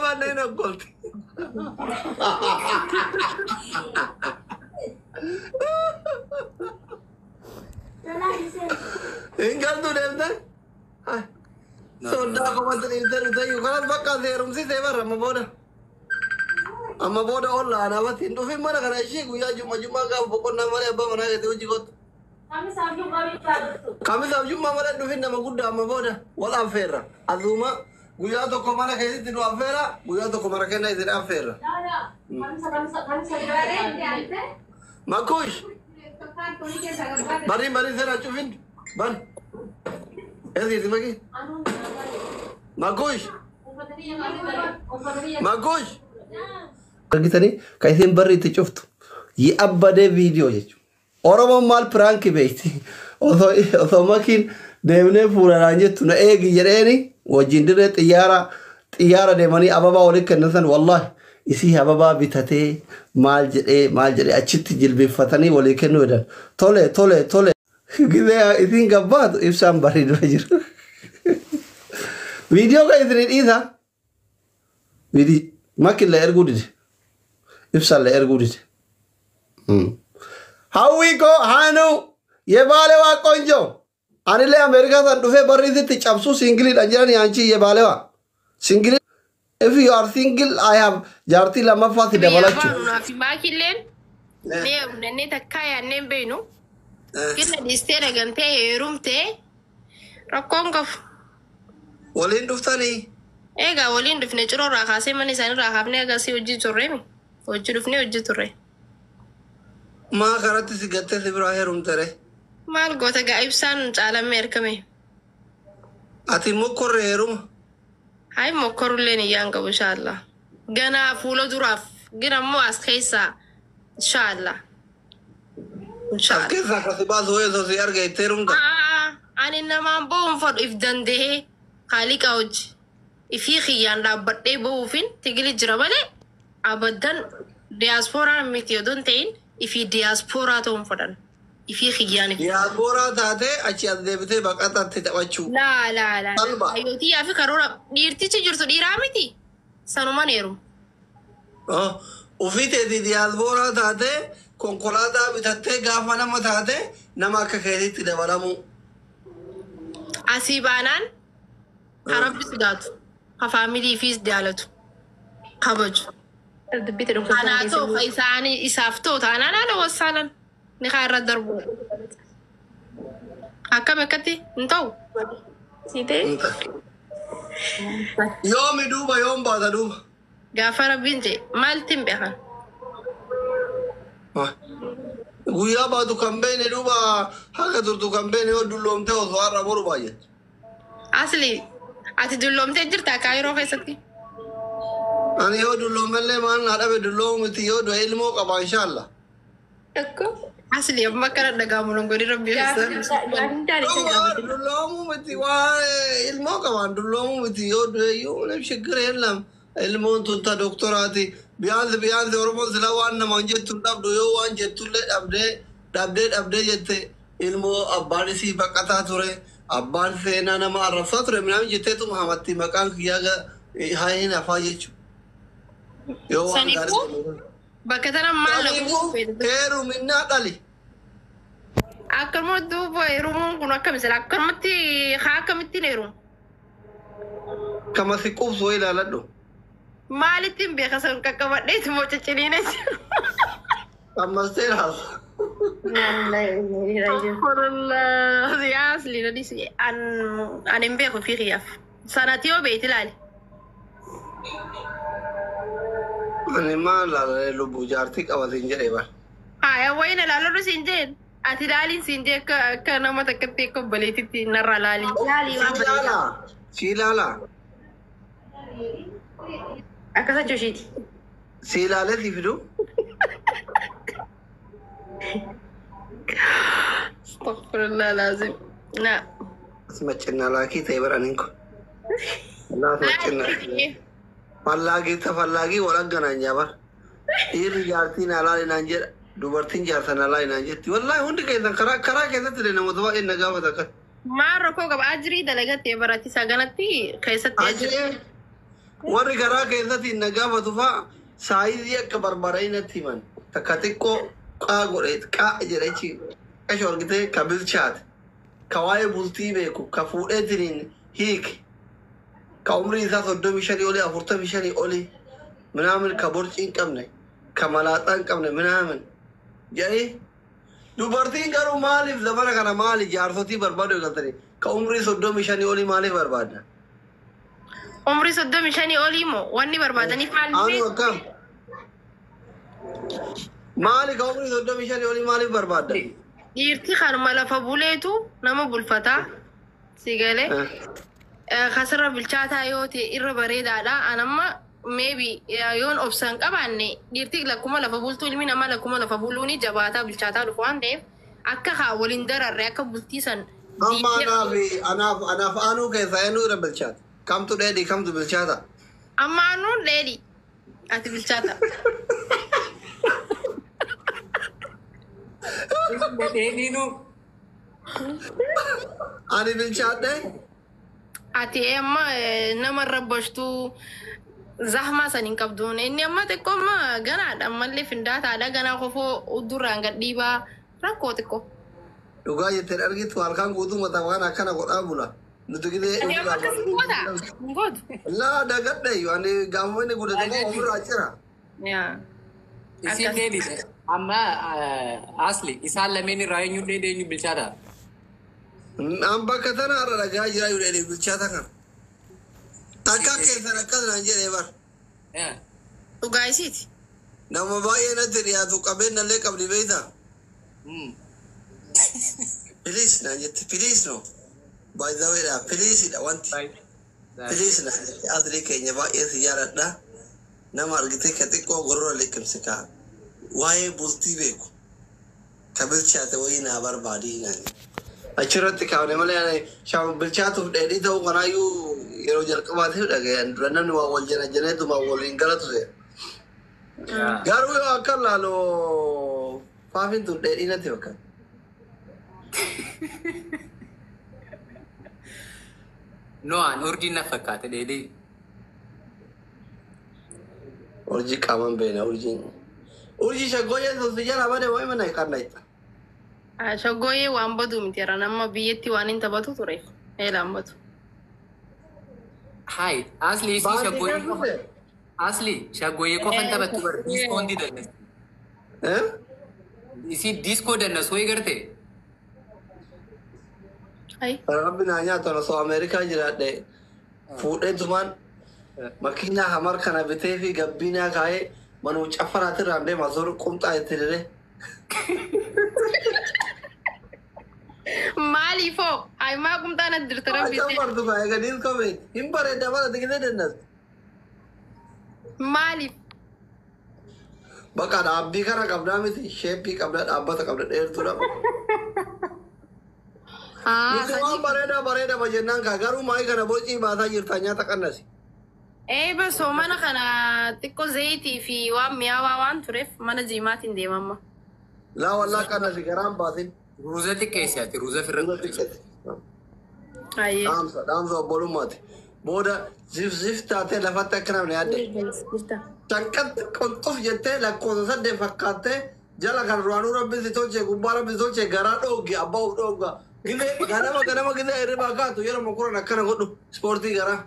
ما نينا قلت إن قلتوا نبدأ صدق قوة الإنسان زيه خلاص بقى زيرم سي سيبر أما بودا والله أنا بس إنه في مرة كان شيء ويا جمعة قام بقولنا مرة أبا مرة كده وجي قط kami sabju mama dan dufin nama kuda ama boda wala afera azuma guya to komara kaya itu afera guya to komara kaya itu afera makush bari sera cufin ban itu lagi makush kita ni kayak bari itu cuftu ye abba de video je Oromo mal prank beiti. Oto makin demne pura ranjet tuna egi jereni wajindire tiyara de mani ababa olik kensan wallahi isi ababa bitate mal jere achit jilbi fatani olik kenoda tole gide isin gabad ifsam bari dwajir video ka idrin ida video makin la ergudid ifsal la ergudid How we go, Hanu? Yebalewa konjo. Anile America and Dufe Baridi Chapsu single Anjani Anchi Yebalewa. Single. If you are single, I have Jarti Lama Fati Devalachu. Makilen, name the Kaya name Beno. Get the state again, pay a room te. Rakongov. Walin Duftani. Ega, Walin of Natural Rakasemani and Rahavnega Siuji to Remy. Or Judufne Jutore. ما قرأت سجدت إبراهيم ترى ما القوة جايبسان على أمريكا مي أتي مكر هيروم هاي مكر لين يانغ إن شاء الله جنا فولو دراف جنا مو أسخيسا إن شاء الله إن شاء الله كيف كسباز هو يزوجيار جاي تيروم ده أنا إنما بوم فر إفدان ده خالق أوج إفي خيان رابطة بوفين تقولي جربالي أبداً diaspora ميتيودون تين إفي diaspora توم فدان إفي خياني diaspora تاته أشياء دبته بقى تتوجه لا أيوتي أفي كرونا ديرتي تجرتو ديرامتي سانوما نيرو وفي تدي diaspora تاته كونكولادا بتاته غافنا ما تاته نما كخيري تدبرامو أسيبانان هرب سدات خفامي فيس ديالتو خبج أنا تو إساني إسافتو أنا لا وصلنا نخير الدربو هكذا كتي نتو سيتي يوم دوبا يوم بعد دوبا غافر بنتي مالتين بها ويا بعد كمبين دوبا هكذا تردو كمبين يودلهم تهو صار مرو بايت أصلي أتدلهم تجرتا كايرو خيستي أنا يودلهم اللي ما أنا بدلهم تيودو علمو كما إن شاء الله أصلي أما كان دعامو نقولي ربي دلهم متي واي علمو كمان دلهم متي يودو يو نمشكر يلهم علمو تنتا دكتوراتي بيان أورمون سلاوان نمانجت تنداب دويو وان جتولة أبدي جت علمو أبان سي بكتا توري أبان سينا نما عرفت توري منام جت تو محمد تي مكان كياغا هاي نفاجيچو سانيكو بكتنا مالكو هيرو منا دالي أكرمو دوبا هيرو كنا كمسلا أكرمتي خاكمتي نيرو كما سيكوف سوي لا لدو مالتين بيخسر كاكبات ليس موتشينينة كما سيرها الله يا أصلي نديسي أن إمبيخو في خياف سنتيو بيتي لالي أنا ما لا لبو جارتك أو زنجر إبا يا وين لا لو سنجين أتلالي سنجي كنا ما تكتيكو بليتي نرى لالي سيلالا أكذا جوشيتي سيلالا تفيدو استغفر الله لازم لا سمعنا لاكي تيبر أنينكو لا سمعنا فلاقي ولا جنا نجابر إير جارتين على نانجر دوبرتين جارتنا على نانجر والله هندي كذا كرا كذا ترينا متوا إن نجابة ذاك Maarra koo qaba ajirii dalagattee baratisaa ganatti keessatti Ajee warri garaa keessatti na gaafatu fa'a saayizii akka barbaadanii natti himan. Takka xiqqoo qaa godheet qaa jedhechi qasho argitee ka bilchaate ka waa'ee bultii beeku ka fuudheetiniin hiike ka umrii isaa 35 olii 45 olii ምናምን ka borcii hin qabne ka malaaxaa hin qabne ምናምን jedhee dubartiin garuu maaliif labara kana maali jaarsotii barbaadu eegaltanii ka umrii 35 olii maaliif barbaadda? umrii 35 olii moo wanni barbaadaniif Anu maaliif akkam maali ka umrii 35 olii maaliif barbaadda? dhiirti kanuma lafa buleetu nama bulfataa si galee kasirra bilchaataa yoo ta'e irra bareedaadha anamma maybe yoon obsan qabaanne dhiirti lakkuma lafa bultuu ilmi namaa lakkuma lafa buluuni jabaataa bilchaataa dhufu waan ta'eef akka haa waliin dararre akka bultiisan Amma anaaf anuu keessaa eenyu irra bilchaata? Kamtu dheedhii kamtu bilchaata? amma anuun dheedhi ati bilchaata Dheedhiinu. Ani bilchaadhe? ati amma nama rabbashtuu zahmaa san hin qabduun inni amma xiqqooma ganaadha ammallee findaataadha ganaa kofoo duraan gadhiibaa rakkoo xiqqoo. Dhugaa jetteen argitu halkan guutuu mataa waan akkana godhaa bula. Nuti gidee Ani amma akkasii goota hin gootu. laa dagadhe ani gaafuma inni guddatanii ofirraa jira. Yaa. Isin dheedhise. Amma asli isaan lameen irraa eenyu dheedhe eenyu bilchaata. An bakka tana irra dhagaa jira yoo dheedhee bilchaata kan. Takka keessan akkas naan jedhee bar. Dhugaa isiiti. Nama baay'ee natti dhiyaatu qabeenyallee qabdi beektaa? Please naan jette please no. By the way dha please dha wanti. Please na asli keenya baay'ee si jaaladha. Nama argitee ka xiqqoo gorora liqimsi kaa. Waa'ee bultii beeku. Ka bilchaate wayii naa barbaadii naan. Achirratti kaafne malee shaama bilchaatuuf dheedhii ta'uu kanaayyuu yeroo jalqabaatiif dhagayan dura namni waa wal janajaneetuma waliin galatu ta'e. Garuu yoo akka laaloo faafin tun dheedhii natti fakkaata. Noaan urjiin na fakkaata dheedhee. Urjii qaaman beena urjiin. Urjii shaggooyyee sun si jala bade wayi mana hiiqannaa itti. Shaggooyyee waan badu miti jira nama biyyatti waan hin taphatu tureef eelaan batu. Hai, asli isii shaggooyyee qofa. Asli shaggooyyee qofan taphattu bar diiskoo hundi dandas. Isii diiskoo dandas wayii garte. Hai. Rabbi naa nyaatu osoo Ameerikaa jiraadhe fuudhee tumaan makiinaa hamar kana bitee fi gabbinaa kaa'ee manuu cafaraatirraan deema zoor qumxaa itti diree. Maaliifoo haimaa qumxaan addirta rabbi. Acha fardu kaa'ee gadiin kobe hin bareedda bara tigitee dandas. Maaliif? Bakka dhaabbii kana qabdaa miti sheeppii qabdaa dhaabbata qabda dheertuudha. Nuti waan bareeda bajennaan kaa garuu maayii kana bocii baasaa jirtaa nyaata qannasi. Basoo mana kana xiqqoo zayitii fi waan mi'aawaa waan tureef mana jiimaatiin deemamma. Laa wallaa qannasi garaan baasin. Ruuza xiqqeessaati ruuza firra. Ayyee. Dhaamsa obbolummaati. Booda zif taatee lafatti akka namni yaadde. Shakkatti qonxoof jettee lakkoofsa 8 fakkaattee jala kan duraanuu rabbi si tolchee gubbaa rabbi si tolchee garaa dhoogge abbaa of dhoogga. Gidee ganama gidee hirribaa kaatu yeroo makuran akkana godhu ispoortii garaa.